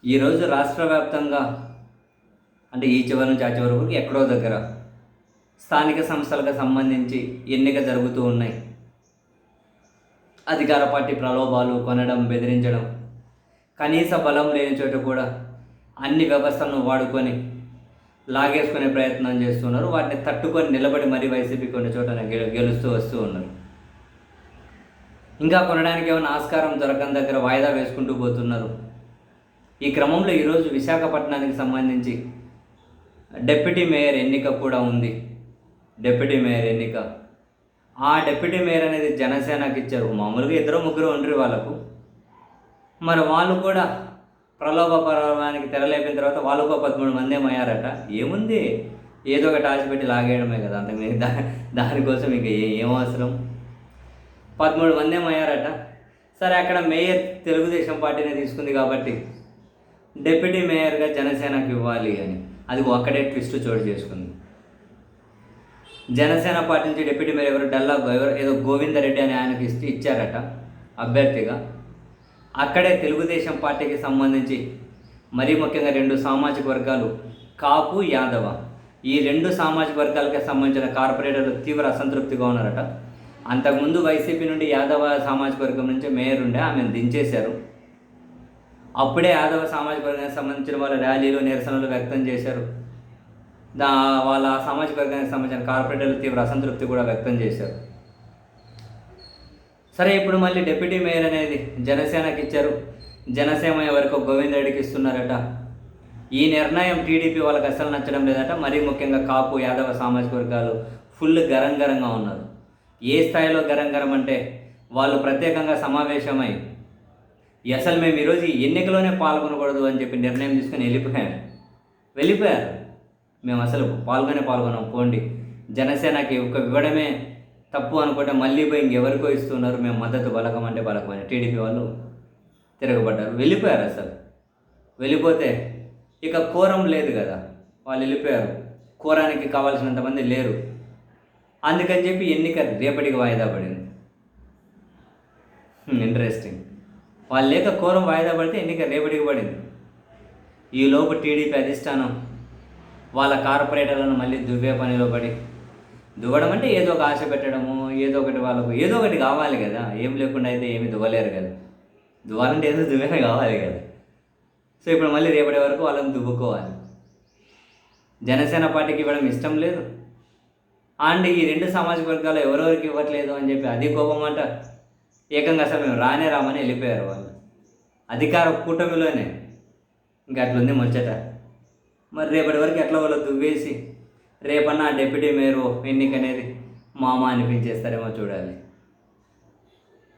ఈరోజు రాష్ట్ర వ్యాప్తంగా అంటే ఈ చివరి నుంచి ఆ చివరి వరకు ఎక్కడో దగ్గర స్థానిక సంస్థలకు సంబంధించి ఎన్నిక జరుగుతూ ఉన్నాయి. అధికార పార్టీ ప్రలోభాలు, కొనడం, బెదిరించడం, కనీస బలం లేని చోట కూడా అన్ని వ్యవస్థలను వాడుకొని లాగేసుకునే ప్రయత్నం చేస్తున్నారు. వాటిని తట్టుకొని నిలబడి మరీ వైసీపీ కొన్ని చోట గెలుస్తూ వస్తూ ఉన్నారు. ఇంకా కొనడానికి ఏమైనా ఆస్కారం దొరకని దగ్గర వాయిదా వేసుకుంటూ పోతున్నారు. ఈ క్రమంలో ఈరోజు విశాఖపట్నానికి సంబంధించి డిప్యూటీ మేయర్ ఎన్నిక కూడా ఉంది. డిప్యూటీ మేయర్ ఎన్నిక, ఆ డిప్యూటీ మేయర్ అనేది జనసేనకి ఇచ్చారు. మామూలుగా ఇద్దరు ముగ్గురు ఉండరు వాళ్ళకు. మరి వాళ్ళు కూడా ప్రలోభ పర్వానికి తెరలేపిన తర్వాత వాళ్ళకు 13 మంది ఏమయ్యారట. ఏముంది, ఏదో ఒకటి ఆశపెట్టి లాగేయడమే కదా, అంతకు దానికోసం ఇంకా ఏం అవసరం. 13 మంది ఏమయ్యారట. సరే, అక్కడ మేయర్ తెలుగుదేశం పార్టీనే తీసుకుంది కాబట్టి డిప్యూటీ మేయర్గా జనసేనకు ఇవ్వాలి అని, అది ఒక్కడే ట్విస్ట్ చోటు చేసుకుంది. జనసేన పార్టీ నుంచి డిప్యూటీ మేయర్ ఎవరు ఏదో గోవిందరెడ్డి అని ఆయనకి ఇచ్చారట అభ్యర్థిగా. అక్కడే తెలుగుదేశం పార్టీకి సంబంధించి మరీ ముఖ్యంగా 2 సామాజిక వర్గాలు, కాపు, యాదవ, ఈ 2 సామాజిక వర్గాలకి సంబంధించిన కార్పొరేటర్లు తీవ్ర అసంతృప్తిగా ఉన్నారట. అంతకుముందు వైసీపీ నుండి యాదవ సామాజిక వర్గం నుంచి మేయర్ ఉండే, ఆమెను దించేశారు. అప్పుడే యాదవ సామాజిక వర్గానికి సంబంధించిన వాళ్ళ ర్యాలీలు, నిరసనలు వ్యక్తం చేశారు. వాళ్ళ సామాజిక వర్గానికి సంబంధించిన కార్పొరేటర్లు తీవ్ర అసంతృప్తి కూడా వ్యక్తం చేశారు. సరే, ఇప్పుడు మళ్ళీ డిప్యూటీ మేయర్ అనేది జనసేనకి ఇచ్చారు. జనసేన వరకు గోవిందరెడ్డికి ఇస్తున్నారట. ఈ నిర్ణయం టీడీపీ వాళ్ళకి అసలు నచ్చడం లేదట. మరీ ముఖ్యంగా కాపు, యాదవ సామాజిక వర్గాలు ఫుల్ గరంగరంగా ఉన్నారు. ఏ స్థాయిలో గరంగరం అంటే వాళ్ళు ప్రత్యేకంగా సమావేశమై అసలు మేము ఈరోజు ఎన్నికలోనే పాల్గొనకూడదు అని చెప్పి నిర్ణయం తీసుకొని వెళ్ళిపోయారు. మేము అసలు పాల్గొనాం, పోండి, జనసేనకి ఇవ్వడమే తప్పు అనుకుంటే మళ్ళీ పోయి ఇంకెవరికో ఇస్తున్నారు, మేము మద్దతు బలకం అంటే బలకం అని టీడీపీ వాళ్ళు తిరగబడ్డారు, వెళ్ళిపోయారు. అసలు వెళ్ళిపోతే ఇక కోరం లేదు కదా, వాళ్ళు వెళ్ళిపోయారు. కోరానికి కావాల్సినంతమంది లేరు. అందుకని చెప్పి ఎన్నిక రేపటికి వాయిదా పడింది. ఇంట్రెస్టింగ్. వాళ్ళు లేక కోరం వాయిదా పడితే ఎన్నిక రేపటికి పడింది. ఈలోపు టీడీపీ అధిష్టానం వాళ్ళ కార్పొరేటర్లను మళ్ళీ దువ్వే పనిలో పడి, దువ్వడం అంటే ఏదో ఒక ఆశ పెట్టడము, ఏదో ఒకటి వాళ్ళకు ఏదో ఒకటి కావాలి కదా. ఏం లేకుండా అయితే ఏమి దువ్వలేరు కదా. దువ్వాలంటే ఏదో దువ్వేనే కావాలి కదా. సో ఇప్పుడు మళ్ళీ రేపటి వరకు వాళ్ళని దువ్వుకోవాలి. జనసేన పార్టీకి ఇవ్వడం ఇష్టం లేదు. అండ్ ఈ 2 సామాజిక వర్గాలు ఎవరెవరికి ఇవ్వట్లేదు అని చెప్పి అది కోపం అంట. ఏకంగా అసలు మేము రామని వెళ్ళిపోయారు వాళ్ళు. అధికార కూటమిలోనే ఇంకా అట్లుంది ముచ్చట. మరి రేపటి వరకు ఎట్లా వాళ్ళు దువ్వేసి రేపన్నా డిప్యూటీ మేయర్ ఎన్నిక అనేది మామ అనిపించేస్తారేమో చూడాలి.